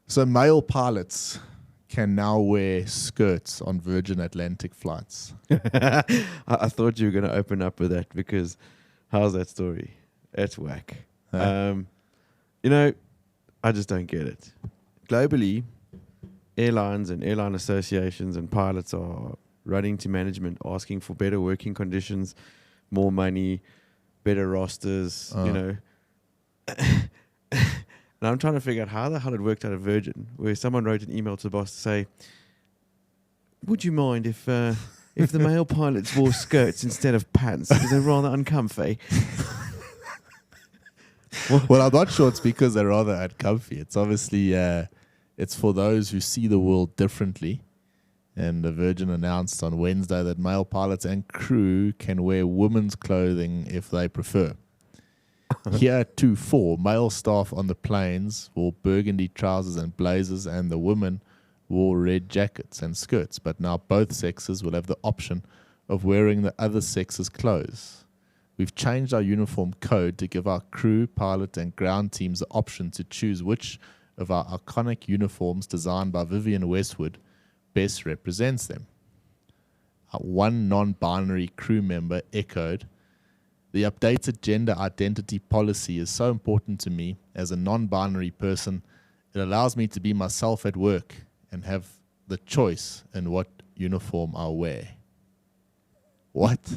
So male pilots can now wear skirts on Virgin Atlantic flights. I thought you were going to open up with that because how's that story? It's whack. Huh? I just don't get it. Globally, airlines and airline associations and pilots are running to management asking for better working conditions, more money, better rosters, And I'm trying to figure out how the hell it worked out at Virgin, where someone wrote an email to the boss to say, would you mind if the male pilots wore skirts instead of pants because they're rather uncomfy? Well, I'm not sure it's because they're rather uncomfy. It's obviously it's for those who see the world differently. And the Virgin announced on Wednesday that male pilots and crew can wear women's clothing if they prefer. Heretofore, male staff on the planes wore burgundy trousers and blazers, and the women wore red jackets and skirts. But now both sexes will have the option of wearing the other sex's clothes. We've changed our uniform code to give our crew, pilot, and ground teams the option to choose which of our iconic uniforms designed by Vivienne Westwood best represents them. One non-binary crew member echoed, "The updated gender identity policy is so important to me as a non-binary person. It allows me to be myself at work and have the choice in what uniform I'll wear." What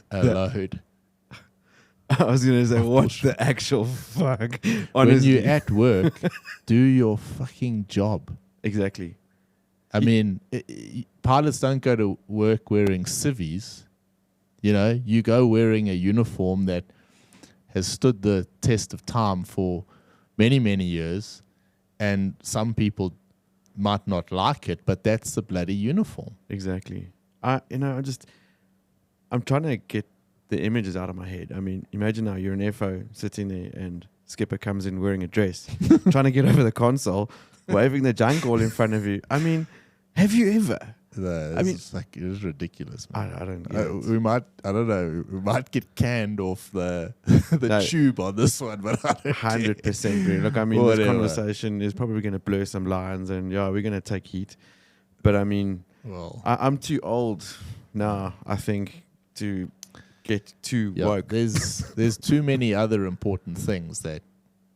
a load. I was going to say, what the actual fuck? Honestly. When you're at work, do your fucking job. Exactly. I mean, pilots don't go to work wearing civvies. You go wearing a uniform that has stood the test of time for many, many years, and some people might not like it, but that's the bloody uniform. Exactly. I'm trying to get the images out of my head. I mean, imagine now you're an FO sitting there and skipper comes in wearing a dress, trying to get over the console, waving the junk all in front of you. I mean, have you ever? It is ridiculous, man. I don't get it. I don't know, we might get canned off the tube on this one, but I don't 100% agree. Look, I mean, Whatever. This conversation is probably going to blur some lines, and we're going to take heat. But I mean, I'm too old now, I think, to get too woke. There's too many other important things that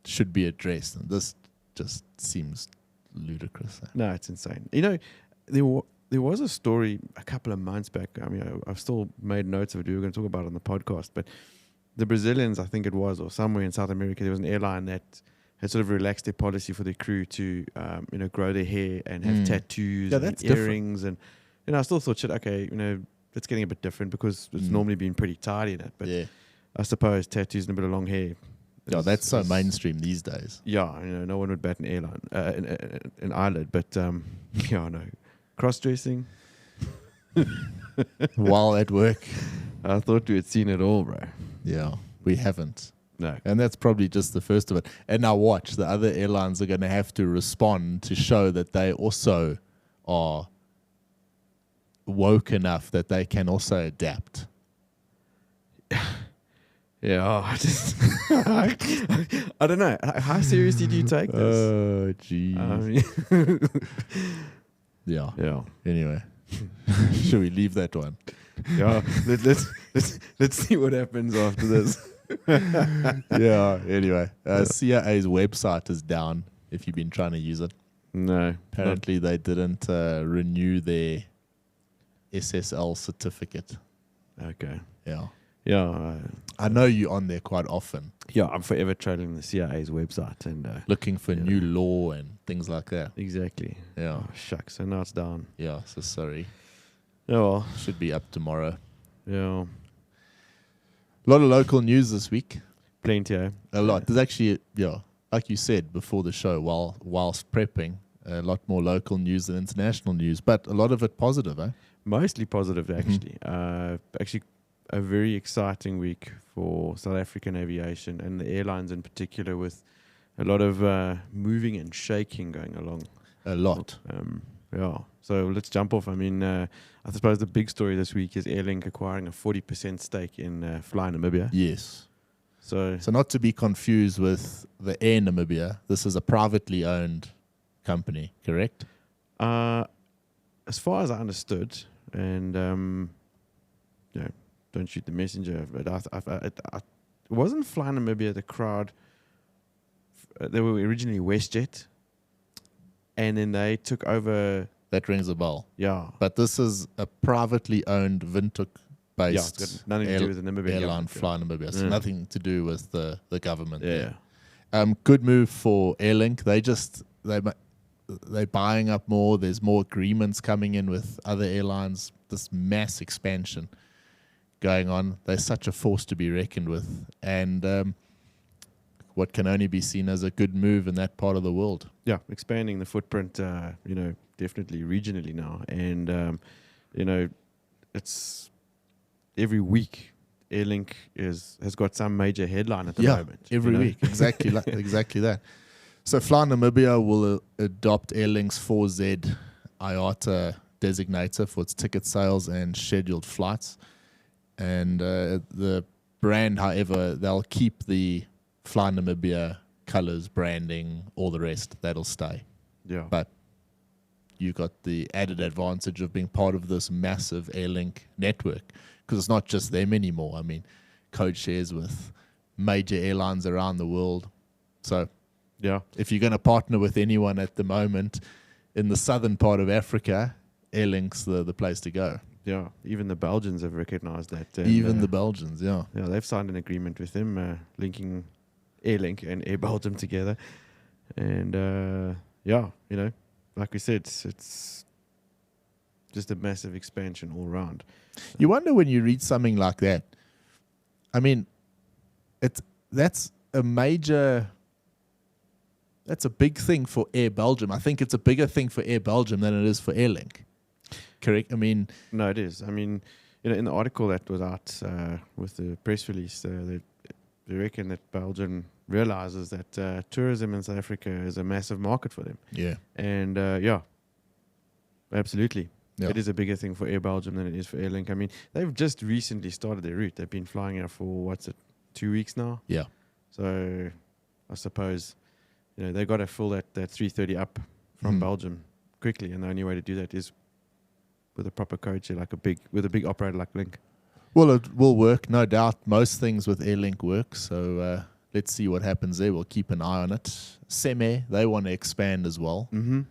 should be addressed, and this just seems ludicrous. No, it's insane. There was a story a couple of months back. I mean, I've still made notes of it. We were going to talk about it on the podcast, but the Brazilians, I think it was, or somewhere in South America, there was an airline that had sort of relaxed their policy for their crew to, grow their hair and have tattoos and earrings. And, I still thought, shit, okay, it's getting a bit different because it's normally been pretty tidy in it. But I suppose tattoos and a bit of long hair. That's so mainstream these days. Yeah, no one would bat an eyelid. But, no. Cross-dressing. While at work. I thought we had seen it all, bro. Yeah, we haven't. No. And that's probably just the first of it. And now watch, the other airlines are going to have to respond to show that they also are woke enough that they can also adapt. Yeah, I don't know. How seriously do you take this? Oh, geez. Yeah. Anyway, should we leave that one? Yeah. Let's see what happens after this. Yeah. Anyway, CIA's website is down. If you've been trying to use it, no. Apparently, they didn't renew their SSL certificate. Okay. Yeah. Yeah. I know you're on there quite often. Yeah, I'm forever trailing the CIA's website and looking for new law and things like that. Exactly. Yeah. Oh, shucks. So now it's down. Yeah. So sorry. Yeah. Well. Should be up tomorrow. Yeah. A lot of local news this week. Plenty. A lot. There's actually, like you said before the show, whilst prepping, a lot more local news than international news, but a lot of it positive, eh? Mostly positive, actually. Actually, a very exciting week for South African aviation and the airlines in particular, with a lot of moving and shaking going along. A lot. Yeah. So let's jump off. I mean, I suppose the big story this week is Airlink acquiring a 40% stake in FlyNamibia. Yes. So not to be confused with the Air Namibia, this is a privately owned company, correct? as far as I understood, and don't shoot the messenger, but it wasn't FlyNamibia the crowd. They were originally WestJet, and then they took over. That rings a bell. Yeah, But this is a privately owned Windhoek-based it's got nothing to do with the Namibian airline, government. FlyNamibia. So Yeah. nothing to do with the government. Yeah, there. Good move for Airlink. They're buying up more. There's more agreements coming in with other airlines. This mass expansion going on. They're such a force to be reckoned with, and what can only be seen as a good move in that part of the world. yeah, expanding the footprint. Definitely regionally now, and it's every week. Airlink has got some major headline at the moment. Every week, exactly exactly that. So FlyNamibia will adopt Airlink's 4Z IATA designator for its ticket sales and scheduled flights. And the brand, however, they'll keep the FlyNamibia colors, branding, all the rest. That'll stay. Yeah. But you got the added advantage of being part of this massive Airlink network, because it's not just them anymore. I mean, code shares with major airlines around the world. So Yeah. if you're going to partner with anyone at the moment in the southern part of Africa, Airlink's the place to go. Yeah. Even the Belgians have recognized that. And, Even the Belgians, yeah. Yeah, they've signed an agreement with them, linking Airlink and Air Belgium together. And, like we said, it's just a massive expansion all around. You wonder when you read something like that. I mean, that's a big thing for Air Belgium. I think it's a bigger thing for Air Belgium than it is for Airlink. Correct? I mean, No, it is. I mean, in the article that was out with the press release, they reckon that Belgium realizes that tourism in South Africa is a massive market for them. yeah. And absolutely. Yeah. It is a bigger thing for Air Belgium than it is for Airlink. I mean, they've just recently started their route. They've been flying out for, 2 weeks now? Yeah. So I suppose, they got to fill that 330 up from Belgium quickly. And the only way to do that is with a proper coach, with a big operator like Link. Well, it will work, no doubt. Most things with Airlink work. So let's see what happens there. We'll keep an eye on it. Cemair, they want to expand as well. Mm-hmm.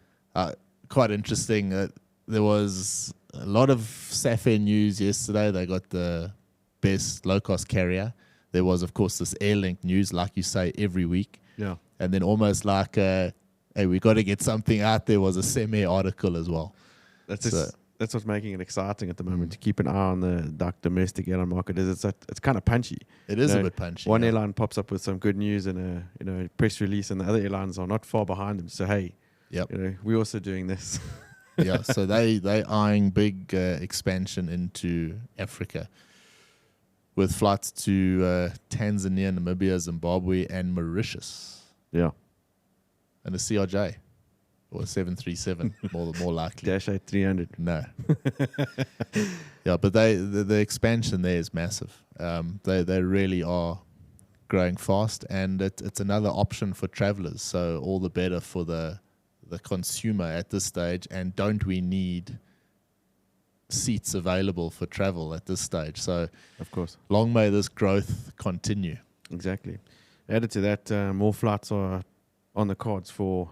Quite interesting. There was a lot of SaFair news yesterday. They got the best low-cost carrier. There was, of course, this Airlink news, like you say, every week. Yeah. And then almost like, hey, we got to get something out. There was a Cemair article as well. That's what's making it exciting at the moment, to keep an eye on the domestic airline market. It's kind of punchy. It is a bit punchy. One airline pops up with some good news and a press release, and the other airlines are not far behind them. So hey, Yep. we're also doing this. Yeah, so they eyeing big expansion into Africa with flights to Tanzania, Namibia, Zimbabwe, and Mauritius, Yeah. and a CRJ or a 737, more likely. Dash 8-300. No. Yeah, but the expansion there is massive. They really are growing fast, and it's another option for travelers. So all the better for the consumer at this stage. And don't we need seats available for travel at this stage? So Of course. long may this growth continue. Exactly. Added to that, more flights are on the cards for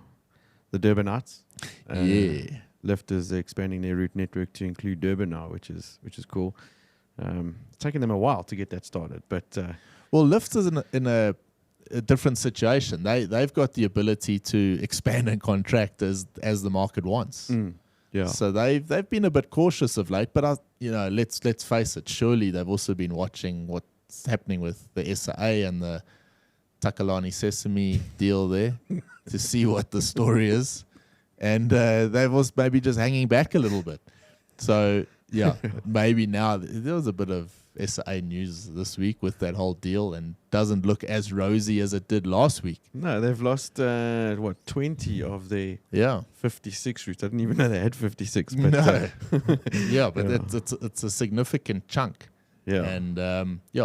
the Durbanites. Yeah. Lyft is expanding their route network to include Durban now, which is cool. It's taken them a while to get that started, but Well, Lyft is in a different situation. They've got the ability to expand and contract as the market wants. yeah, So they've been a bit cautious of late, but let's face it. Surely they've also been watching what's happening with the SAA and the Takalani Sesame deal there to see what the story is, and they've also maybe just hanging back a little bit. So yeah, maybe now there was a bit of SA news this week with that whole deal, and doesn't look as rosy as it did last week. No, they've lost 20 of their 56 routes. I didn't even know they had 56. But, no, yeah, but Yeah. it's a significant chunk. yeah, And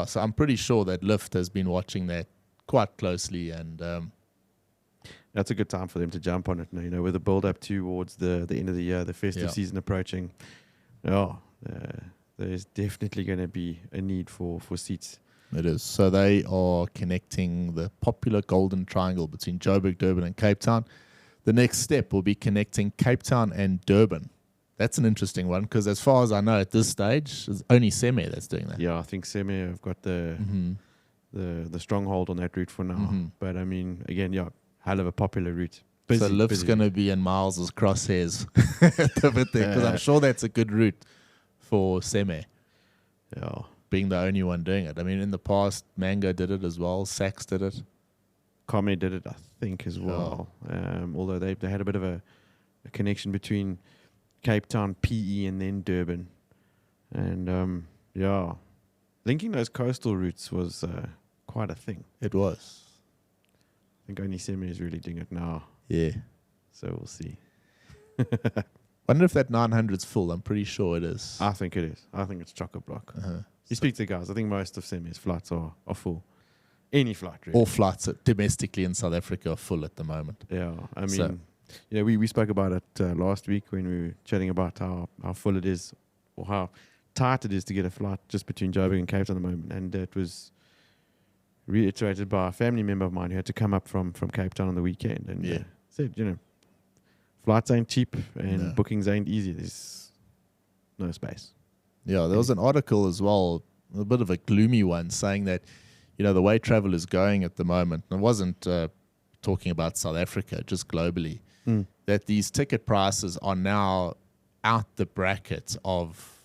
so I'm pretty sure that Lyft has been watching that quite closely, and that's a good time for them to jump on it now. You know, with the build up towards the end of the year, the festive season approaching. There's definitely going to be a need for seats. it is. So they are connecting the popular Golden Triangle between Joburg, Durban, and Cape Town. The next step will be connecting Cape Town and Durban. That's an interesting one because, as far as I know, at this stage, it's only Cemair that's doing that. Yeah, I think Cemair have got the stronghold on that route for now. Mm-hmm. But I mean, again, hell of a popular route. So Lyft's going to be in Miles's crosshairs because I'm sure that's a good route for Cemair, Yeah. being the only one doing it. I mean, in the past, Mango did it as well. Saks did it. Comet did it, I think, as well. Although they had a bit of a connection between Cape Town, PE, and then Durban. And, linking those coastal routes was quite a thing. It was. I think only Cemair is really doing it now. Yeah. So we'll see. Wonder if that 900's full. I'm pretty sure it is. I think it is. I think it's chock-a-block. Uh-huh. You speak to guys, I think most of Cemair's flights are full. Any flight, really. All flights domestically in South Africa are full at the moment. Yeah, I mean, So- we spoke about it last week when we were chatting about how full it is or how tight it is to get a flight just between Joburg and Cape Town at the moment. And it was reiterated by a family member of mine who had to come up from Cape Town on the weekend and said, flights ain't cheap and No. bookings ain't easy. There's no space. Yeah, there was an article as well, a bit of a gloomy one, saying that, the way travel is going at the moment, and it wasn't talking about South Africa, just globally, that these ticket prices are now out the bracket of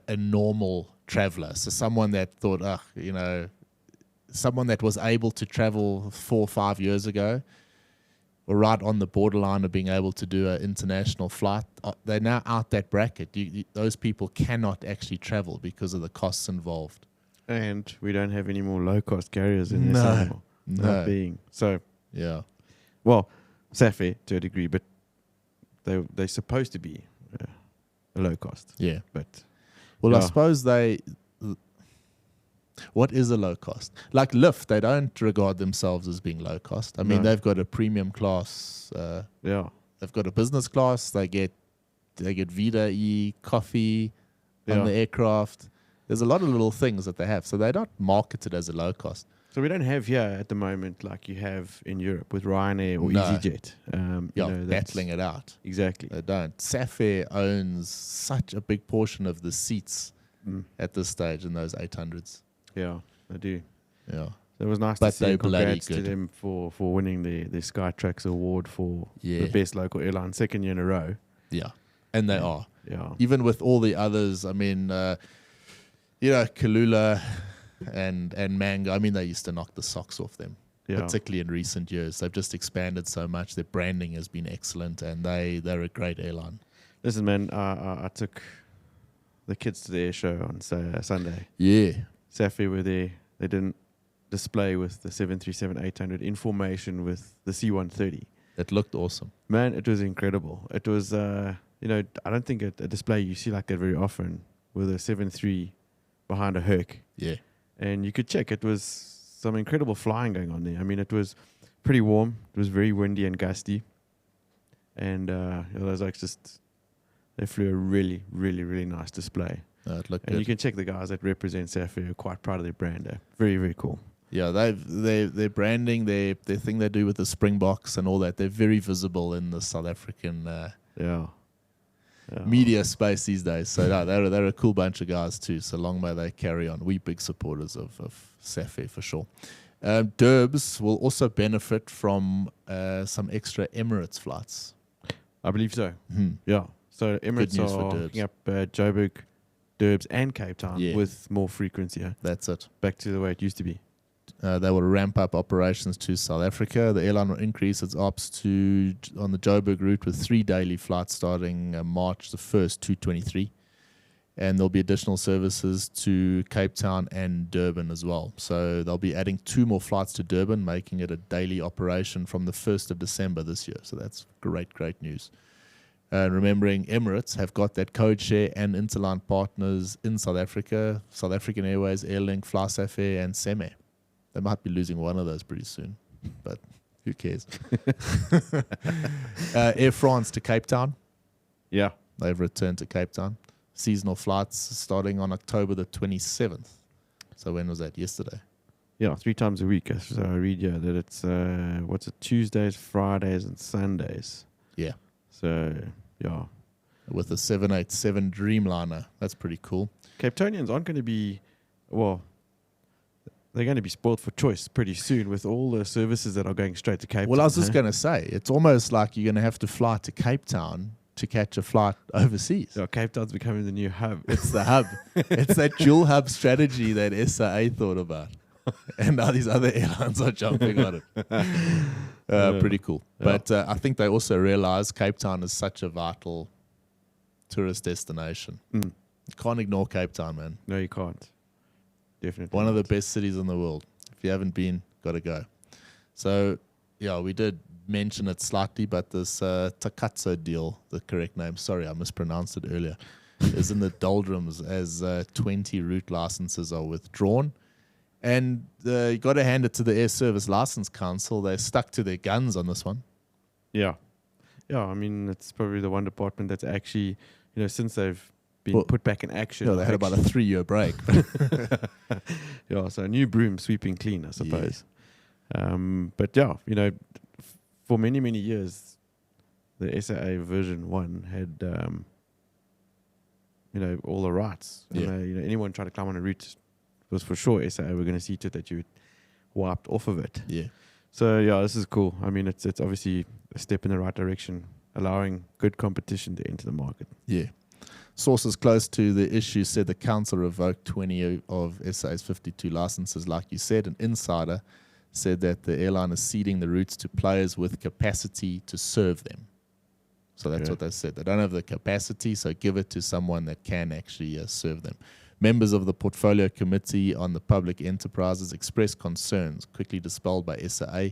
a normal traveler. So someone that thought, someone that was able to travel 4 or 5 years ago, or right on the borderline of being able to do an international flight, they're now out that bracket. Those people cannot actually travel because of the costs involved. And we don't have any more low-cost carriers in this No. anymore. Not being. So, Yeah. well, Safair to a degree, but they're supposed to be a low cost. Yeah. But Well, I Yeah. suppose what is a low cost? Like Lyft, they don't regard themselves as being low cost. I mean, No. they've got a premium class. yeah, They've got a business class. They get Vida E coffee Yeah. on the aircraft. There's a lot of little things that they have. So they're not marketed as a low cost. so we don't have here at the moment like you have in Europe with Ryanair or No. EasyJet. That's- Battling it out. Exactly. They don't. Safair owns such a big portion of the seats at this stage in those 800s. Yeah, I do. Yeah. So it was nice But to see. they're bloody Congrats to good. them for winning the Skytrax award for Yeah. the best local airline, second year in a row. Yeah. And they are. Yeah, Even with all the others, I mean, Kalula and Mango, I mean, they used to knock the socks off them, yeah. particularly in recent years. They've just expanded so much. Their branding has been excellent, and they're a great airline. Listen, man, I took the kids to the air show on Sunday. Yeah. Safair were there. They didn't display with the 737-800 in formation with the C-130. It looked awesome. Man, it was incredible. It was, I don't think a display you see like that very often with a 7.3 behind a Herc. Yeah. And you could check. It was some incredible flying going on there. I mean, it was pretty warm. It was very windy and gusty. And those like they flew a really, really, really nice display. It looked And good. you can check the guys that represent Safair are quite proud of their brand. Very, very cool. Yeah, their branding, their thing they do with the Springboks and all that, they're very visible in the South African Yeah. media space these days. So no, they're a cool bunch of guys too. So long may they carry on. We big supporters of Safair for sure. Durbs will also benefit from some extra Emirates flights. I believe so. Hmm. Yeah. So Emirates news for are Durbs. hooking up Joburg, Durbs and Cape Town Yeah. with more frequency. Yeah? That's it. Back to the way it used to be. They will ramp up operations to South Africa. The airline will increase its ops on the Joburg route with 3 daily flights starting March the 1st, 2023. And there'll be additional services to Cape Town and Durban as well. So they'll be adding 2 more flights to Durban, making it a daily operation from the 1st of December this year. So that's great news. Remembering Emirates have got that code share and interline partners in South Africa, South African Airways, Airlink, FlySafair and Cemair. They might be losing one of those pretty soon, but who cares? Air France to Cape Town. Yeah. They've returned to Cape Town. Seasonal flights starting on October the 27th. So when was that? Yesterday? Yeah, 3 times a week. So I read here that it's, Tuesdays, Fridays and Sundays. Yeah. So, yeah. With a 787 Dreamliner. That's pretty cool. Cape Townians aren't going to be, well, they're going to be spoiled for choice pretty soon with all the services that are going straight to Cape Town. Well, I was just going to say, it's almost like you're going to have to fly to Cape Town to catch a flight overseas. Yeah, Cape Town's becoming the new hub. It's the hub. It's that dual hub strategy that SAA thought about. And now these other airlines are jumping on it. Pretty cool. Yeah. But I think they also realize Cape Town is such a vital tourist destination. You can't ignore Cape Town, man. No, you can't. Definitely. One of the best cities in the world. If you haven't been, got to go. So, yeah, we did mention it slightly, but this Takatso deal, the correct name, sorry, I mispronounced it earlier, is in the doldrums as 20 route licenses are withdrawn. And you got to hand it to the Air Service License Council. They stuck to their guns on this one. Yeah. Yeah, I mean, it's probably the one department that's actually, since they've been put back in action. Yeah, they had about a 3-year break. Yeah, so a new broom sweeping clean, I suppose. Yeah. But yeah, for many, many years, the SAA version 1 had, all the rights. Yeah. Anyone trying to climb on a route was for sure SAA were going to see to it that you wiped off of it. Yeah. So, yeah, this is cool. I mean, it's obviously a step in the right direction, allowing good competition to enter the market. Yeah. Sources close to the issue said the council revoked 20 of SAA's 52 licenses, like you said. An insider said that the airline is ceding the routes to players with capacity to serve them. So that's what they said. They don't have the capacity, so give it to someone that can actually serve them. Members of the Portfolio Committee on the Public Enterprises expressed concerns, quickly dispelled by SAA,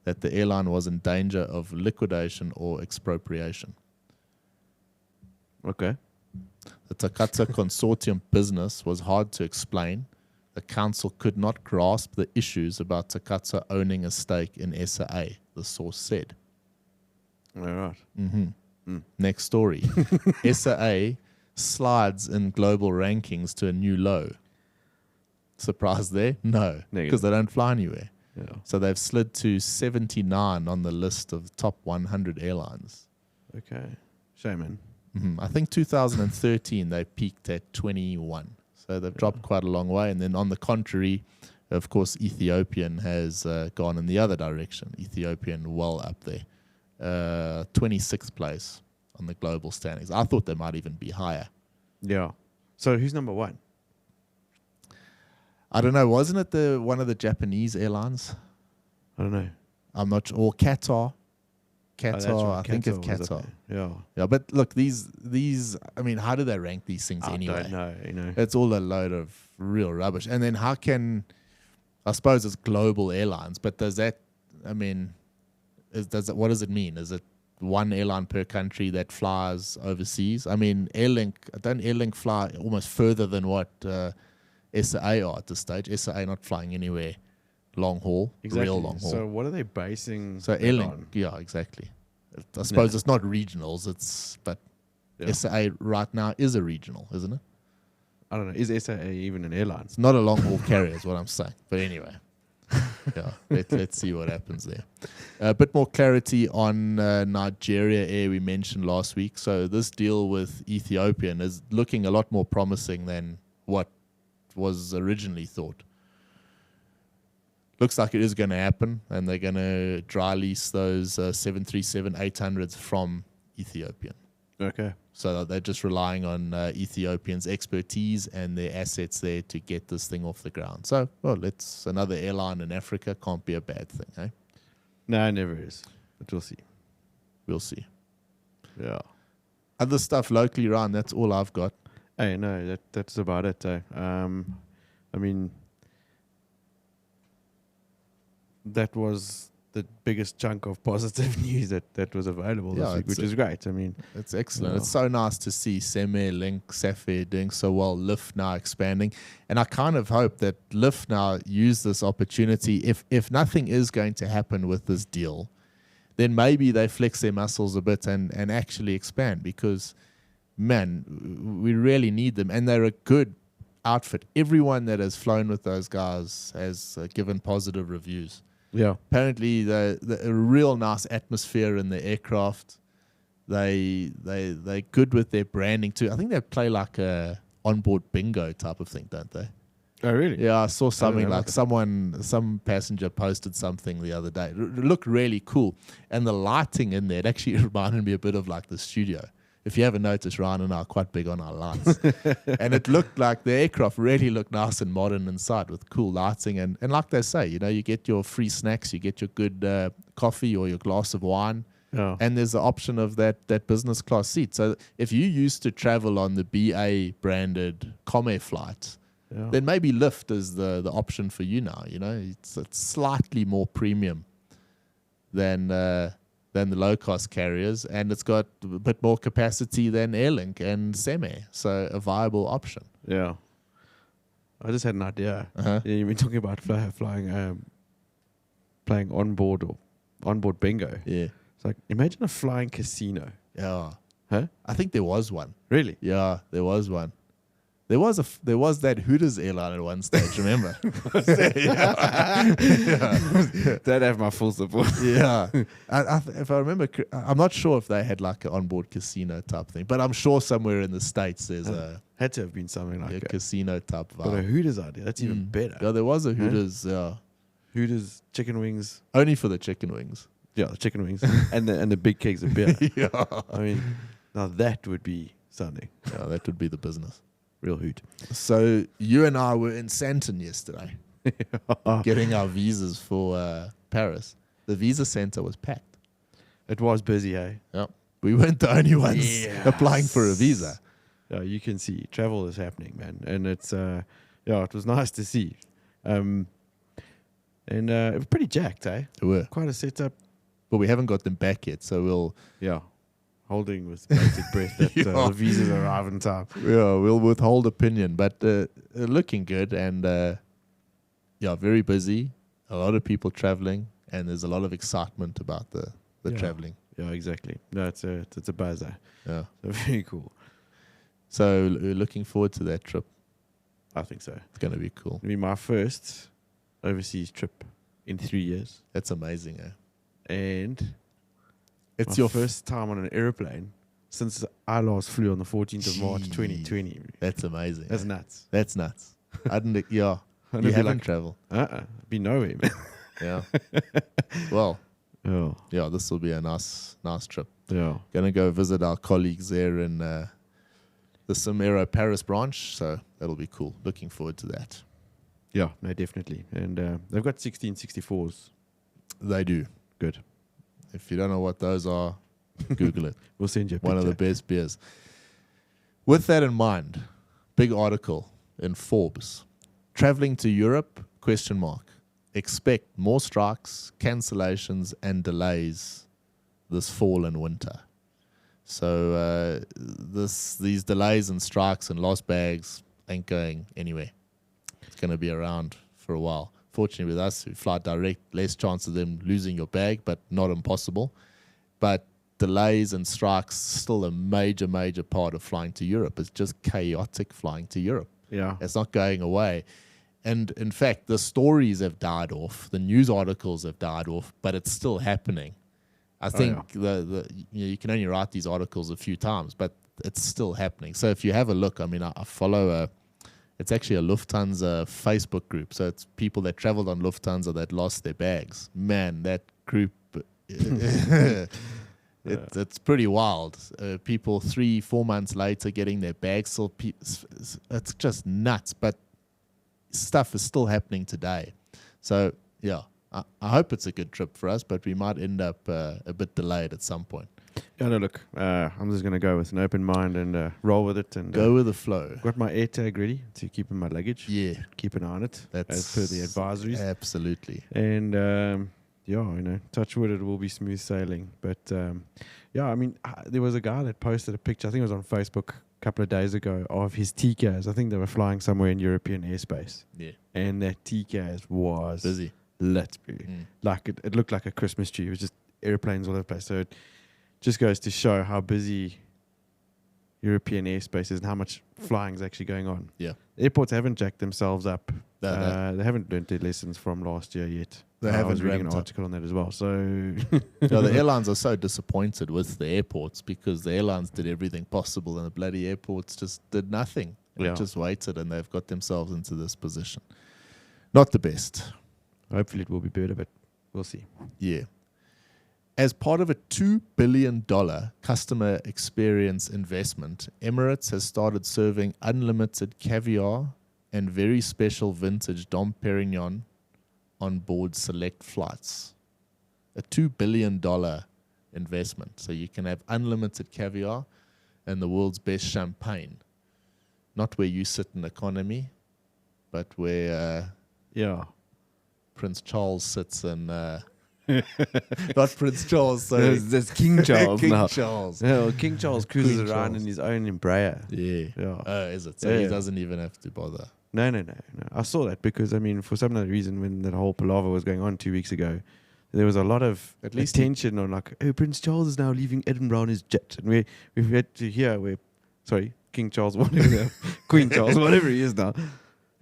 that the airline was in danger of liquidation or expropriation. Okay. The Takatso consortium business was hard to explain. The council could not grasp the issues about Takatso owning a stake in SAA, the source said. All right. Next story. SAA slides in global rankings to a new low. Surprise there? No, because they don't fly anywhere. Yeah. So they've slid to 79 on the list of top 100 airlines. Okay. Shame, man. I think 2013 they peaked at 21. So they've dropped quite a long way. And then on the contrary, of course, Ethiopian has gone in the other direction. Ethiopian well up there. 26th place on the global standings. I thought they might even be higher. Yeah. So who's number 1? I don't know. Wasn't it one of the Japanese airlines? I don't know. I'm not sure. Or Qatar. Qatar, right. I think it's Qatar. Yeah. Yeah, but look, these. I mean, how do they rank these things anyway? I don't know. It's all a load of real rubbish. And then how can, I suppose it's global airlines, but does that, I mean, what does it mean? Is it one airline per country that flies overseas? I mean, don't Airlink fly almost further than what SAA are at this stage? SAA not flying anywhere long haul, real long haul. So what are they basing? So Airlink, yeah, exactly. I suppose it's not regionals. But SAA right now is a regional, isn't it? I don't know. Is SAA even an airline? It's not a long haul carrier, is what I'm saying. But anyway, yeah, let's see what happens there. A bit more clarity on Nigeria Air we mentioned last week. So this deal with Ethiopian is looking a lot more promising than what was originally thought. Looks like it is going to happen, and they're going to dry lease those 737-800s from Ethiopian. Okay. So they're just relying on Ethiopian's expertise and their assets there to get this thing off the ground. So, well, it's another airline in Africa. Can't be a bad thing, eh? No, it never is. But we'll see. We'll see. Yeah. Other stuff locally, Ryan, that's all I've got. Hey, no, that's about it. I mean, that was the biggest chunk of positive news that was available this week, which is great. I mean, it's excellent. It's so nice to see Cemair, Link, Safair doing so well, Lyft now expanding. And I kind of hope that Lyft now use this opportunity. If nothing is going to happen with this deal, then maybe they flex their muscles a bit and actually expand, because, man, we really need them. And they're a good outfit. Everyone that has flown with those guys has given positive reviews. Yeah. Apparently, the a real nice atmosphere in the aircraft. They're good with their branding too. I think they play like a onboard bingo type of thing, don't they? Oh, really? Yeah, I saw something like some passenger posted something the other day. It looked really cool. And the lighting in there, it actually reminded me a bit of like the studio. If you haven't noticed, Ryan and I are quite big on our lights. And it looked like the aircraft really looked nice and modern inside with cool lighting. And like they say, you get your free snacks, you get your good coffee or your glass of wine. Yeah. And there's the option of that business class seat. So if you used to travel on the BA branded Comair flight, then maybe Lyft is the option for you now. It's slightly more premium than the low-cost carriers, and it's got a bit more capacity than Airlink and Cemair, so a viable option. Yeah. I just had an idea. Uh-huh. Yeah, you've been talking about playing onboard bingo. Yeah. It's like, imagine a flying casino. Yeah. Huh? I think there was one. Really? Yeah, there was one. There was that Hooters airline at one stage, remember? They'd have my full support. Yeah. If I remember, I'm not sure if they had like an onboard casino type thing, but I'm sure somewhere in the States there's had to have been something like a that. Casino type vibe. But a Hooters idea, that's even better. Yeah, there was a Hooters. Hooters chicken wings. Only for the chicken wings. Yeah, the chicken wings and the big kegs of beer. Yeah. I mean, now that would be something. Yeah, that would be the business. Real hoot. So you and I were in Santon yesterday, getting our visas for Paris. The visa center was packed. It was busy, eh? Yep. We weren't the only ones applying for a visa. Yeah, you can see travel is happening, man, and it's it was nice to see, and it was pretty jacked, eh? It were, Quite a setup. but we haven't got them back yet, so we'll holding with bated breath that the visas arrive in time. Yeah, we'll withhold opinion, but looking good and very busy. A lot of people traveling, and there's a lot of excitement about the traveling. Yeah, exactly. No, it's a buzz. Yeah, So very cool. So we're looking forward to that trip. I think so. It's going to be cool. It'll be my first overseas trip in 3 years, That's amazing, eh? and It's my your first time on an airplane since I last flew on the 14th of March 2020. That's amazing. That's eh? nuts. That's nuts. I didn't. Yeah, I'd you be haven't like, traveled. Be nowhere, man. Yeah. Well, Oh, yeah, this will be a nice trip. yeah. Gonna go visit our colleagues there in the Cemair Paris branch, so that'll be cool. Looking forward to that. Yeah, no, definitely. And they've got 1664s. They do. Good. If you don't know what those are, Google it. We'll send you a picture. One of the best beers. With that in mind, big article in Forbes. Traveling to Europe, ? Expect more strikes, cancellations, and delays this fall and winter. So these delays and strikes and lost bags ain't going anywhere. It's going to be around for a while. Fortunately with us, who fly direct, less chance of them losing your bag, but not impossible. But delays and strikes still a major part of flying to Europe. It's just chaotic flying to Europe. Yeah. It's not going away. And in fact, the stories have died off, the news articles have died off, but it's still happening. I think you can only write these articles a few times, but it's still happening. So if you have a look, I mean, I follow it's actually a Lufthansa Facebook group. So it's people that traveled on Lufthansa that lost their bags. Man, that group, it's pretty wild. People 3-4 months later getting their bags still. It's just nuts. But stuff is still happening today. So yeah, I hope it's a good trip for us, but we might end up a bit delayed at some point. Yeah, no, look, I'm just going to go with an open mind and roll with it. And Go with the flow. got my air tag ready to keep in my luggage. Yeah. Keep an eye on it, That's as per the advisories. Absolutely. And, touch wood, it will be smooth sailing. But, I mean, there was a guy that posted a picture, I think it was on Facebook a couple of days ago, of his TCAS. I think they were flying somewhere in European airspace. Yeah. And that TCAS was Busy. lit. Like, it looked like a Christmas tree. It was just airplanes all over the place. So it just goes to show how busy European airspace is and how much flying is actually going on. Yeah. Airports haven't jacked themselves up. No. They haven't learned their lessons from last year yet. They I haven't was reading an ramped up. article on that as well. So The airlines are so disappointed with the airports because the airlines did everything possible and the bloody airports just did nothing. They just waited and they've got themselves into this position. Not the best. hopefully it will be better, but we'll see. Yeah. As part of a $2 billion customer experience investment, Emirates has started serving unlimited caviar and very special vintage Dom Perignon on board select flights. A $2 billion investment. So you can have unlimited caviar and the world's best champagne. Not where you sit in economy, but where Prince Charles sits in... not Prince Charles, sorry. There's King Charles King now. Charles. Yeah, well, King Charles cruises Queen around Charles. in his own Embraer. Yeah. Oh, is it? So Yeah, he yeah. doesn't even have to bother. No. I saw that because, I mean, for some other reason, when that whole palaver was going on 2 weeks ago, there was a lot of At least attention on like, oh, Prince Charles is now leaving Edinburgh on his jet. And we've had to hear King Charles, whatever, Queen Charles, whatever he is now.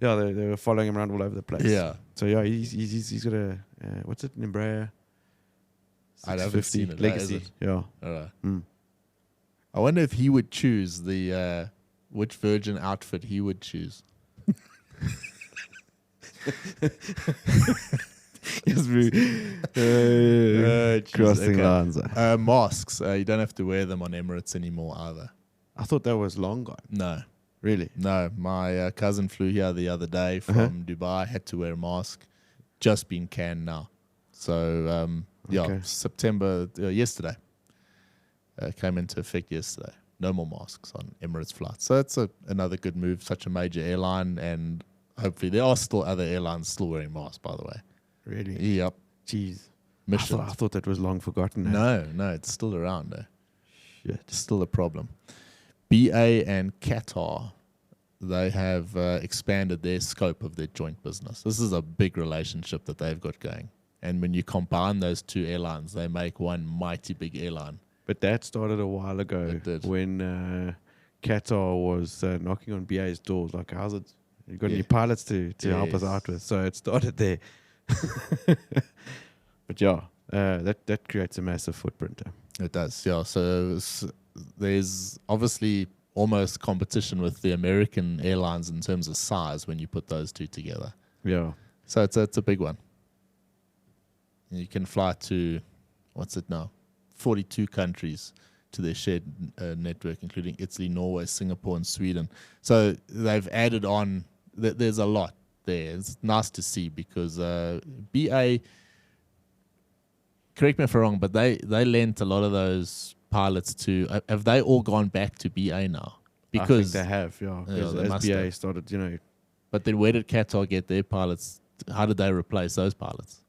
Yeah, they were following him around all over the place. Yeah. So, yeah, he's got a, what's it, an Embraer? I haven't seen it. Legacy. Is it? Yeah. All right. Mm. I wonder if he would choose the which Virgin outfit he would choose. Yes, crossing lines. Masks. You don't have to wear them on Emirates anymore either. I thought that was long gone. No. Really? No. My cousin flew here the other day from Dubai. Had to wear a mask. Just been canned now. So, Okay. September, yesterday. Came into effect yesterday. No more masks on Emirates flights. So that's another good move. Such a major airline, and hopefully there are still other airlines still wearing masks, by the way. Really? Yep. Jeez. Mission. I thought that was long forgotten. No, it's still around. Shit. It's still a problem. BA and Qatar, they have expanded their scope of their joint business. This is a big relationship that they've got going. And when you combine those two airlines, they make one mighty big airline. But that started a while ago It did. when Qatar was knocking on BA's doors. Like, how's it? You got Yeah. any pilots to help us Yes. out with? So it started there. But yeah, that creates a massive footprint. It does, yeah. So there's obviously almost competition with the American airlines in terms of size when you put those two together. Yeah. So it's a big one. And you can fly to, 42 countries to their shared network, including Italy, Norway, Singapore, and Sweden. So they've added on, there's a lot there. It's nice to see because BA, correct me if I'm wrong, but they lent a lot of those pilots to, have they all gone back to BA now? Because I think they have, yeah. Yeah, they As must BA have. started, But then where did Qatar get their pilots? How did they replace those pilots?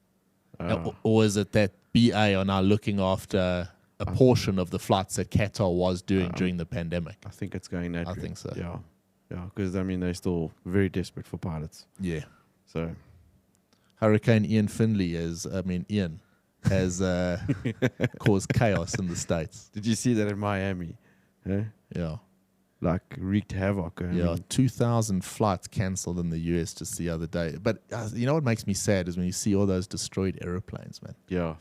uh, Or is it that BA are now looking after a portion of the flights that Qatar was doing during the pandemic? I think it's going that I route. think so. Yeah. Yeah, because, I mean, they're still very desperate for pilots. Yeah. So, Hurricane Ian has caused chaos in the States. did you see that in Miami? Huh? Yeah. Like, wreaked havoc. I Yeah, mean, 2,000 flights cancelled in the US just the other day. But you know what makes me sad is when you see all those destroyed aeroplanes, man. yeah.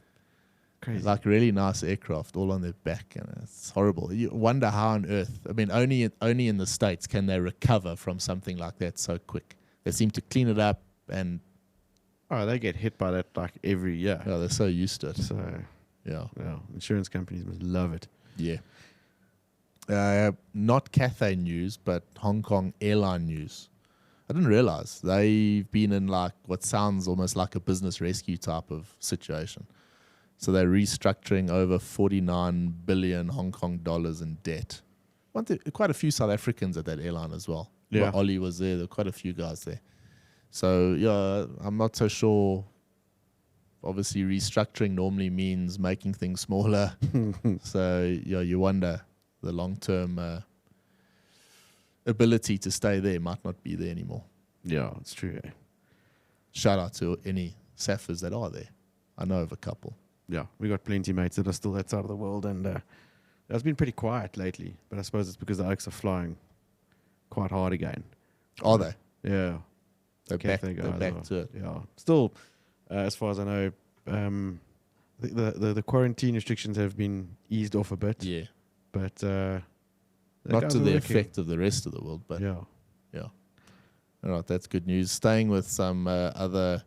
Crazy. Like really nice aircraft all on their back, and it's horrible. You wonder how on earth. I mean, only in the States can they recover from something like that so quick. They seem to clean it up, and They get hit by that like every year. they're so used to it. So, Yeah, yeah, insurance companies must love it. yeah. Not Cathay news, but Hong Kong airline news. I didn't realize they've been in like what sounds almost like a business rescue type of situation. So they're restructuring over 49 billion Hong Kong dollars in debt. Quite a few South Africans at that airline as well. Yeah. Ollie was there. There were quite a few guys there. So, yeah, I'm not so sure. Obviously, restructuring normally means making things smaller. So, yeah, you wonder the long-term ability to stay there might not be there anymore. Yeah, it's true. Shout out to any Safers that are there. I know of a couple. Yeah, we got plenty of mates that are still that side of the world, and it's been pretty quiet lately. But I suppose it's because the Oaks are flying quite hard again. Are they? Yeah. They're back to it. Yeah. Still, as far as I know, the quarantine restrictions have been eased off a bit. Yeah. But not to the effect of the rest of the world, but yeah. All right, that's good news. Staying with some other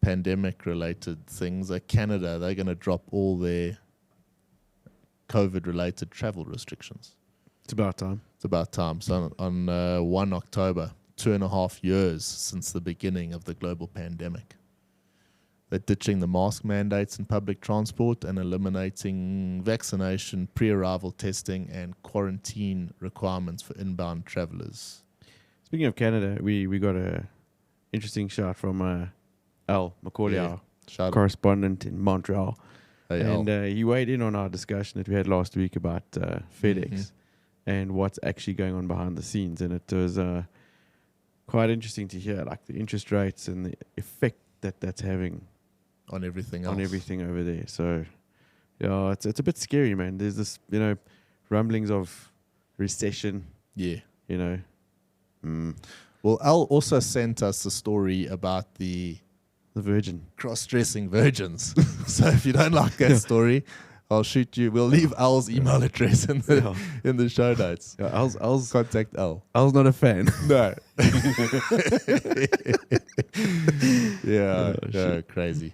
pandemic-related things, like Canada, they're going to drop all their COVID-related travel restrictions. It's about time. It's about time. So on 1 October, 2.5 years since the beginning of the global pandemic. They're ditching the mask mandates in public transport and eliminating vaccination, pre-arrival testing, and quarantine requirements for inbound travelers. Speaking of Canada, we got a interesting shot from Al Macaulay, our correspondent in Montreal. Hey, and he weighed in on our discussion that we had last week about FedEx and what's actually going on behind the scenes. And it was quite interesting to hear, like the interest rates and the effect that's having on everything else. On everything over there. So, yeah, it's a bit scary, man. There's this, rumblings of recession. Yeah. Well, Al also sent us a story about the Virgin. Cross-dressing virgins. So if you don't like that story, I'll shoot you. We'll leave Al's email address in the show notes. Yeah, Al's contact Al. Al's not a fan. No. Yeah, crazy.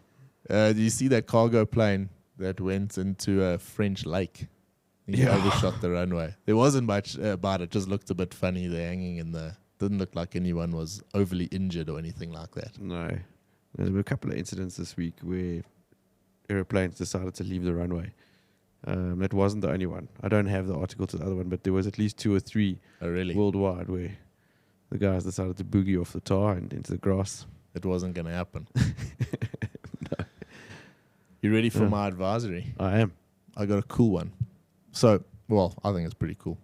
Do you see that cargo plane that went into a French lake? He overshot the runway. There wasn't much about it. Just looked a bit funny. They're hanging in the... Didn't look like anyone was overly injured or anything like that. No. There were a couple of incidents this week where aeroplanes decided to leave the runway. That wasn't the only one. I don't have the article to the other one, but there was at least 2 or 3 worldwide where the guys decided to boogie off the tar and into the grass. It wasn't going to happen. No. You ready for my advisory? I am. I got a cool one. So, I think it's pretty cool.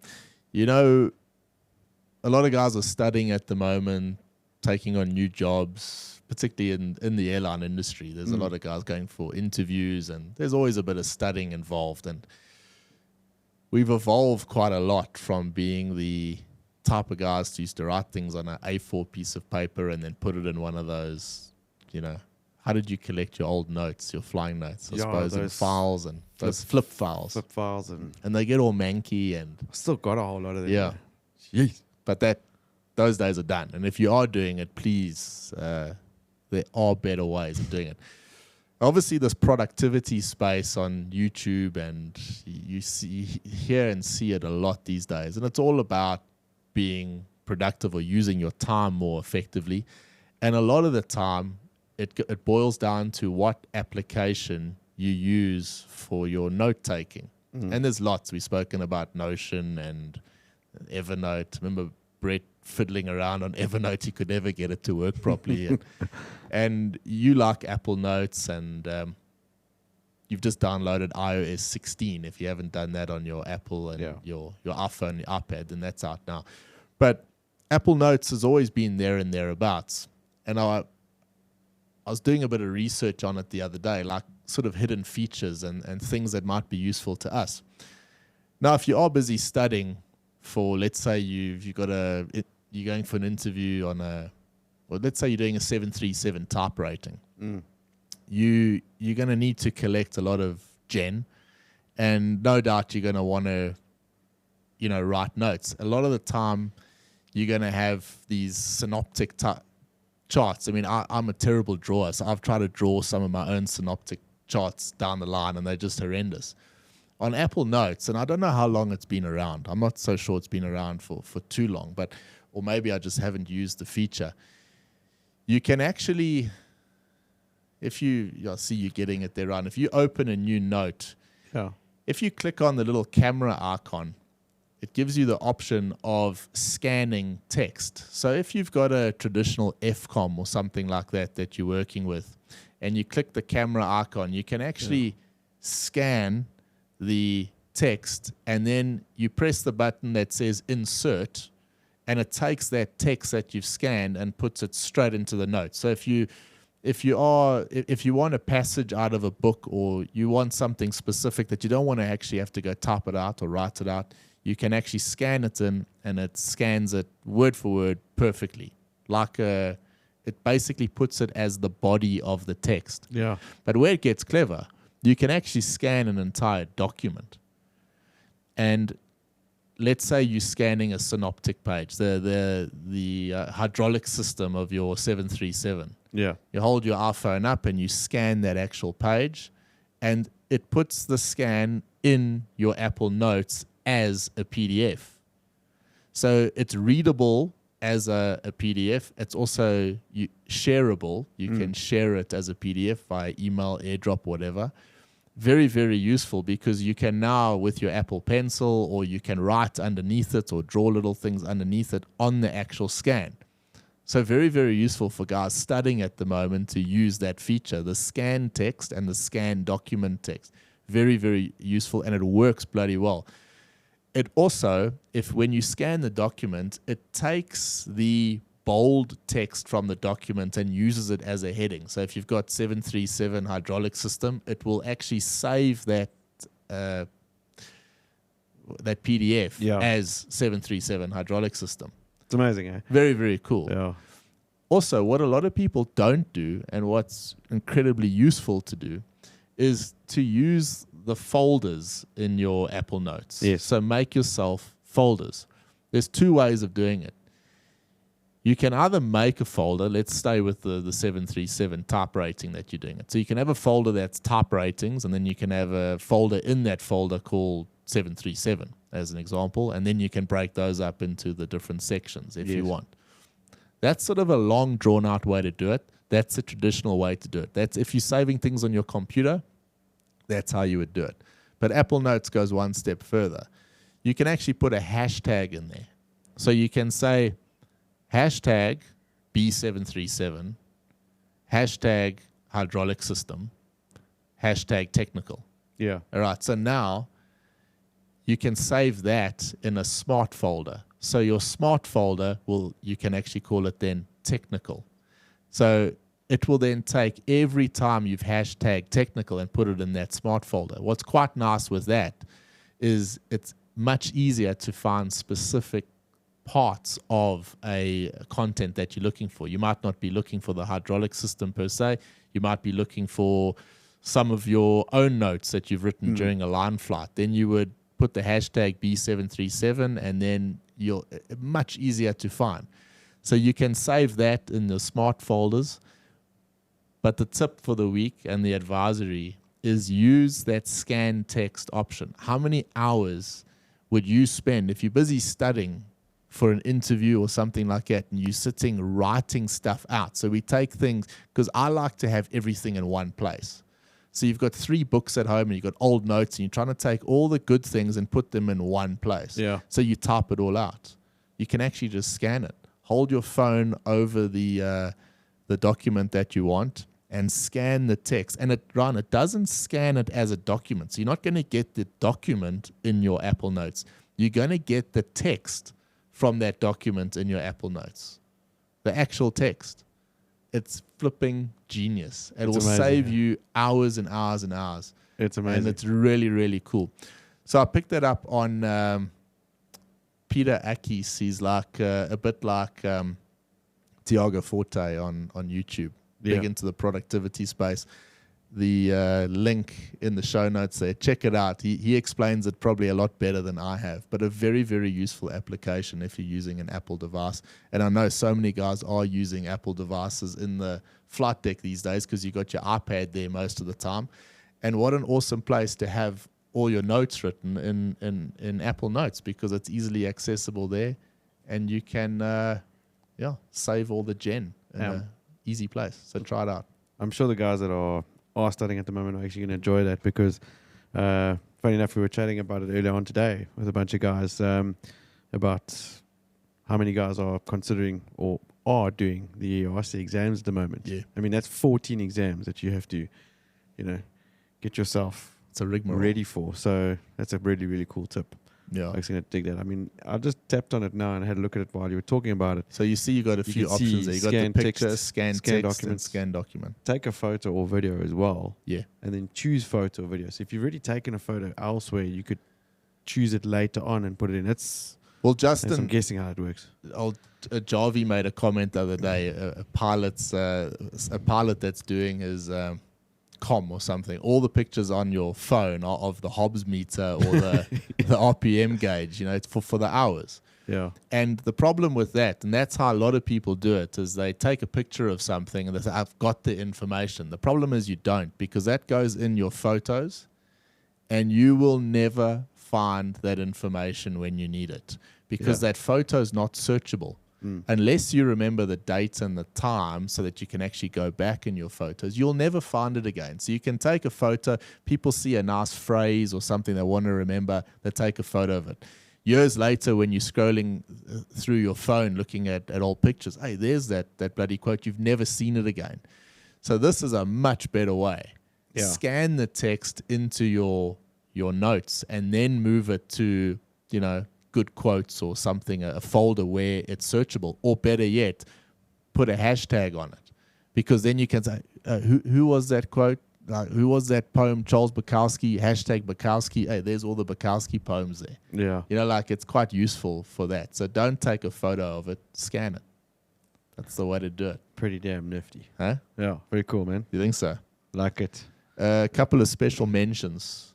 A lot of guys are studying at the moment, taking on new jobs, particularly in the airline industry. There's a lot of guys going for interviews, and there's always a bit of studying involved. And we've evolved quite a lot from being the type of guys who used to write things on an A4 piece of paper and then put it in one of those, how did you collect your old notes, your flying notes, I suppose, in files and those flip files. Flip files. And they get all manky. And I still got a whole lot of them. Yeah. Jeez. But those days are done. And if you are doing it, please, there are better ways of doing it. Obviously, this productivity space on YouTube, and you hear and see it a lot these days. And it's all about being productive or using your time more effectively. And a lot of the time, it boils down to what application you use for your note-taking. And there's lots. We've spoken about Notion and Evernote. Remember Brett fiddling around on Evernote? He could never get it to work properly. And you like Apple Notes, and you've just downloaded iOS 16. If you haven't done that on your Apple and your iPhone, your iPad, then that's out now. But Apple Notes has always been there and thereabouts. And I was doing a bit of research on it the other day, like sort of hidden features and things that might be useful to us. Now, if you are busy studying for, let's say you're going for an interview on let's say you're doing a 737 type rating. You're going to need to collect a lot of gen, and no doubt you're going to want to, write notes. A lot of the time, you're going to have these synoptic charts. I mean, I'm a terrible drawer, so I've tried to draw some of my own synoptic charts down the line, and they're just horrendous. On Apple Notes, and I don't know how long it's been around. I'm not so sure it's been around for too long, or maybe I just haven't used the feature. You can actually, if I see you getting it there, Ryan. If you open a new note, if you click on the little camera icon, it gives you the option of scanning text. So if you've got a traditional FCOM or something like that you're working with, and you click the camera icon, you can actually scan the text, and then you press the button that says insert, and it takes that text that you've scanned and puts it straight into the note. So if you want a passage out of a book, or you want something specific that you don't want to actually have to go type it out or write it out, you can actually scan it in, and it scans it word for word perfectly. It basically puts it as the body of the text. Yeah. But where it gets clever, you can actually scan an entire document. And let's say you're scanning a synoptic page, the hydraulic system of your 737. Yeah. You hold your iPhone up and you scan that actual page, and it puts the scan in your Apple Notes as a PDF. So it's readable as a PDF. It's also shareable. You can share it as a PDF via email, AirDrop, whatever. Very, very useful, because you can now, with your Apple Pencil, or you can write underneath it or draw little things underneath it on the actual scan. So very, very useful for guys studying at the moment to use that feature, the scan text and the scan document text. Very, very useful, and it works bloody well. It also, when you scan the document, it takes the bold text from the document and uses it as a heading. So if you've got 737 hydraulic system, it will actually save that PDF as 737 hydraulic system. It's amazing, eh? Very, very cool. Yeah. Also, what a lot of people don't do, and what's incredibly useful to do, is to use the folders in your Apple Notes. Yes. So make yourself folders. There's two ways of doing it. You can either make a folder. Let's stay with the 737 type rating that you're doing it. So you can have a folder that's type ratings, and then you can have a folder in that folder called 737 as an example, and then you can break those up into the different sections if you want. That's sort of a long, drawn-out way to do it. That's a traditional way to do it. That's if you're saving things on your computer, that's how you would do it. But Apple Notes goes one step further. You can actually put a hashtag in there. So you can say hashtag B737, hashtag hydraulic system, hashtag technical. Yeah. All right. So now you can save that in a smart folder. So your smart folder you can actually call it then technical. So it will then take every time you've hashtag technical and put it in that smart folder. What's quite nice with that is it's much easier to find specific parts of a content that you're looking for. You might not be looking for the hydraulic system per se. You might be looking for some of your own notes that you've written during a line flight. Then you would put the hashtag B737, and then you're much easier to find. So you can save that in the smart folders. But the tip for the week and the advisory is use that scan text option. How many hours would you spend if you're busy studying for an interview or something like that, and you're sitting writing stuff out? So we take things, because I like to have everything in one place. So you've got 3 books at home, and you've got old notes, and you're trying to take all the good things and put them in one place. Yeah. So you type it all out. You can actually just scan it. Hold your phone over the document that you want and scan the text. And it doesn't scan it as a document. So you're not going to get the document in your Apple Notes. You're going to get the text from that document in your Apple Notes. The actual text. It's flipping genius. It will save you hours and hours and hours. It's amazing. And it's really, really cool. So I picked that up on Peter Akis. He's like a bit like Tiago Forte on YouTube. Big into the productivity space. The link in the show notes there. Check it out. He explains it probably a lot better than I have, but a very, very useful application if you're using an Apple device. And I know so many guys are using Apple devices in the flight deck these days, because you got your iPad there most of the time. And what an awesome place to have all your notes written in Apple Notes, because it's easily accessible there, and you can save all the gen in an easy place. So try it out. I'm sure the guys that are studying at the moment are actually going to enjoy that because, funny enough, we were chatting about it earlier on today with a bunch of guys about how many guys are considering or are doing the ERC exams at the moment. Yeah. I mean, that's 14 exams that you have to, get yourself It's a rigmarole. ready for. So that's a really, really cool tip. Yeah. I'm going to dig that. I mean, I just tapped on it now and had a look at it while you were talking about it. So you see you got a few can see options there. You got the scan picture, text, scan scan text, and documents. scan document. Take a photo or video as well. Yeah. And then choose photo or video. So if you've already taken a photo elsewhere, you could choose it later on and put it in. Well, I'm Justin, guessing how it works. old Jarvi made a comment the other day. A pilot that's doing his com or something. All the pictures on your phone are of the Hobbs meter or the RPM gauge. It's for the hours. Yeah. And the problem with that, and that's how a lot of people do it, is they take a picture of something and they say, I've got the information. The problem is you don't, because that goes in your photos and you will never find that information when you need it, because that photo is not searchable. Unless you remember the date and the time so that you can actually go back in your photos, you'll never find it again. So you can take a photo, people see a nice phrase or something they want to remember, they take a photo of it. Years later, when you're scrolling through your phone looking at old pictures, hey, there's that bloody quote, you've never seen it again. So this is a much better way. Yeah. Scan the text into your notes and then move it to, good quotes or something, a folder where it's searchable, or better yet, put a hashtag on it, because then you can say, who was that quote? Who was that poem? Charles Bukowski, hashtag Bukowski. Hey, there's all the Bukowski poems there. Yeah. It's quite useful for that. So don't take a photo of it, scan it. That's the way to do it. Pretty damn nifty. Huh? Yeah. Very cool, man. You think so? Like it. A couple of special mentions.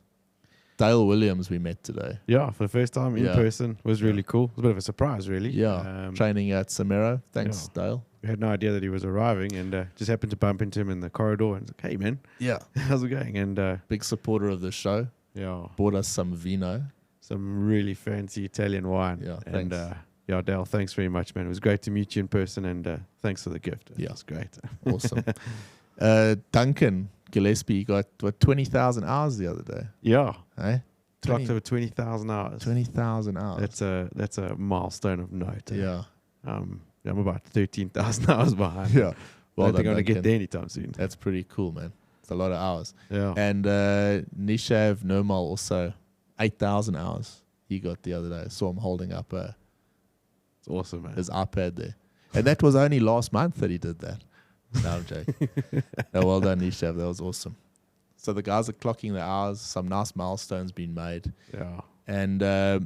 Dale Williams we met today. Yeah, for the first time in person. Was really cool. It was a bit of a surprise, really. Yeah, training at Cemair. Thanks, Dale. We had no idea that he was arriving, and just happened to bump into him in the corridor and was like, hey, man. Yeah. How's it going? And big supporter of the show. Yeah. Bought us some vino. Some really fancy Italian wine. Yeah, and thanks. Dale, thanks very much, man. It was great to meet you in person, and thanks for the gift. Yeah. It was great. Awesome. Duncan Gillespie got 20,000 hours the other day. Yeah. Hey? Clocked over 20,000 hours. 20,000 hours. That's a milestone of note. Yeah. I'm about 13,000 hours behind. Yeah. Well, I don't think I'm going to Duncan. get there anytime soon. That's pretty cool, man. It's a lot of hours. Yeah. And Nishav Nirmal also 8,000 hours he got the other day. I saw him holding up It's awesome, man. his iPad there. And that was only last month that he did that. No, I'm joking. No, well done, Nishav. That was awesome. So the guys are clocking the hours. Some nice milestones being made. Yeah. And I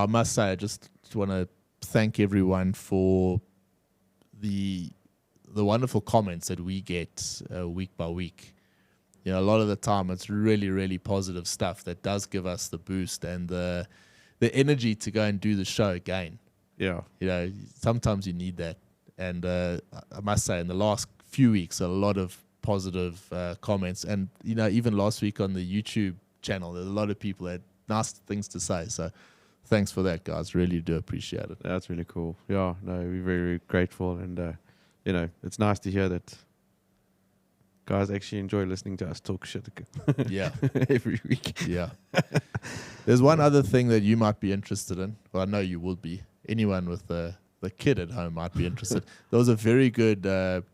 must say, I just want to thank everyone for the wonderful comments that we get week by week. A lot of the time it's really, really positive stuff that does give us the boost and the energy to go and do the show again. Yeah. Sometimes you need that. And I must say, in the last few weeks, a lot of positive comments. And, even last week on the YouTube channel, there's a lot of people that had nice things to say. So thanks for that, guys. Really do appreciate it. That's really cool. Yeah, no, we're very, very grateful. And, it's nice to hear that guys actually enjoy listening to us talk shit Yeah. every week. Yeah. There's one other thing that you might be interested in. Well, I know you would be. Anyone with the kid at home might be interested. There was a very good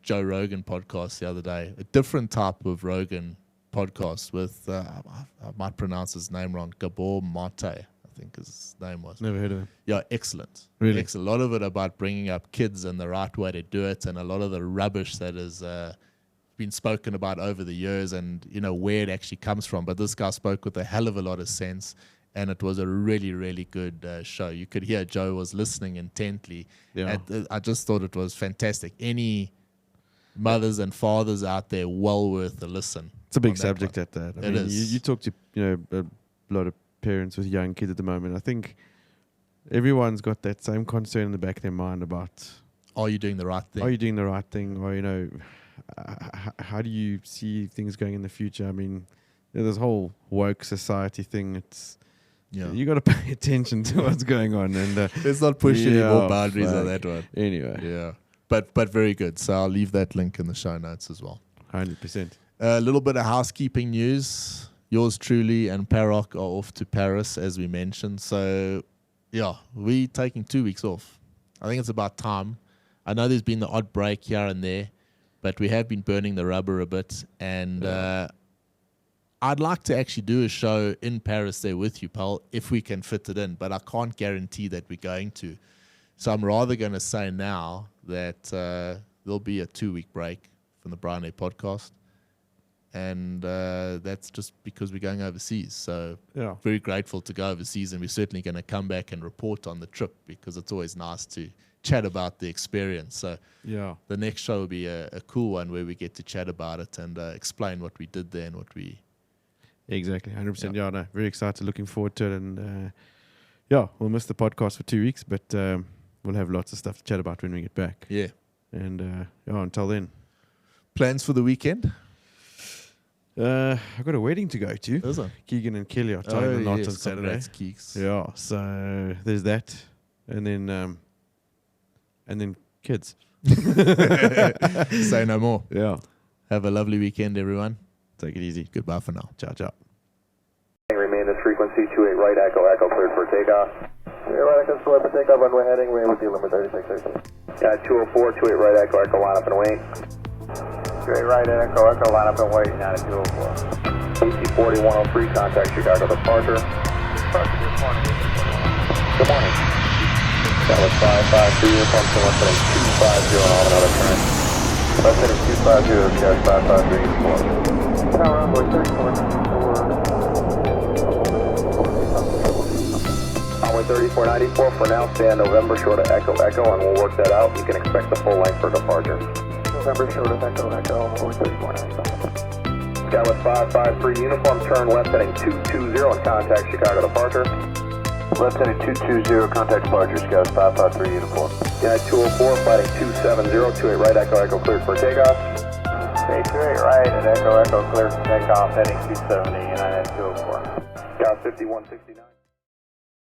Joe Rogan podcast the other day, a different type of Rogan podcast with, I might pronounce his name wrong, Gabor Mate, I think his name was. Never heard of him. Yeah, excellent. Really? Excellent. A lot of it about bringing up kids and the right way to do it, and a lot of the rubbish that has been spoken about over the years and, where it actually comes from. But this guy spoke with a hell of a lot of sense. And it was a really, really good show. You could hear Joe was listening intently. Yeah. I just thought it was fantastic. Any mothers and fathers out there, well worth a listen. It's a big subject at that. It is. You talk to a lot of parents with young kids at the moment. I think everyone's got that same concern in the back of their mind about, are you doing the right thing? Are you doing the right thing? Or, how do you see things going in the future? I mean, this whole woke society thing, it's... Yeah. You got to pay attention to what's going on, and let's not push any more boundaries on that one. Anyway, yeah, but very good. So I'll leave that link in the show notes as well. 100%. A little bit of housekeeping news. Yours truly and Parok are off to Paris, as we mentioned. So, yeah, we're taking 2 weeks off. I think it's about time. I know there's been the odd break here and there, but we have been burning the rubber a bit. And I'd like to actually do a show in Paris there with you, Paul, if we can fit it in. But I can't guarantee that we're going to. So I'm rather going to say now that there'll be a 2-week break from the Bryan Air podcast. And that's just because we're going overseas. So very grateful to go overseas, and we're certainly going to come back and report on the trip because it's always nice to chat about the experience. So the next show will be a cool one where we get to chat about it and explain what we did there and what we... Exactly, 100%. Yeah, no, very excited, looking forward to it. And we'll miss the podcast for 2 weeks, but we'll have lots of stuff to chat about when we get back. Yeah. And until then. Plans for the weekend? I've got a wedding to go to. Is it? Keegan and Kelly are tying the knot on Saturday. Keeks. Yeah, so there's that. And then kids. Say no more. Yeah. Have a lovely weekend, everyone. Take it easy. Goodbye for now. Ciao, ciao. Remain this frequency 28 right, echo, cleared for takeoff. 28 right, echo, cleared for takeoff, runway heading, we with you, limit 3660. 204, 28 right, echo, line up and wait. 28 right, echo, line up and wait, now at 204. AC40 103, contact Chicago departure. Good morning. That was 553, uniform, so left heading 250 on all another turn. Left heading 250, Sky 553, uniform. Tower runway 34, Runway 3494 for now, stand November short of Echo, and we'll work that out. You can expect the full length for departure. November short of Echo, runway 3494. Skywest 553, uniform, turn left heading 220 and contact Chicago departure. Left heading 220, contact departure, Skywest 553, uniform. United 204, flighting 270, 28 right, Echo, cleared for takeoff. 28 right, and Echo, cleared for takeoff, heading 270, United 204. Sky 5169.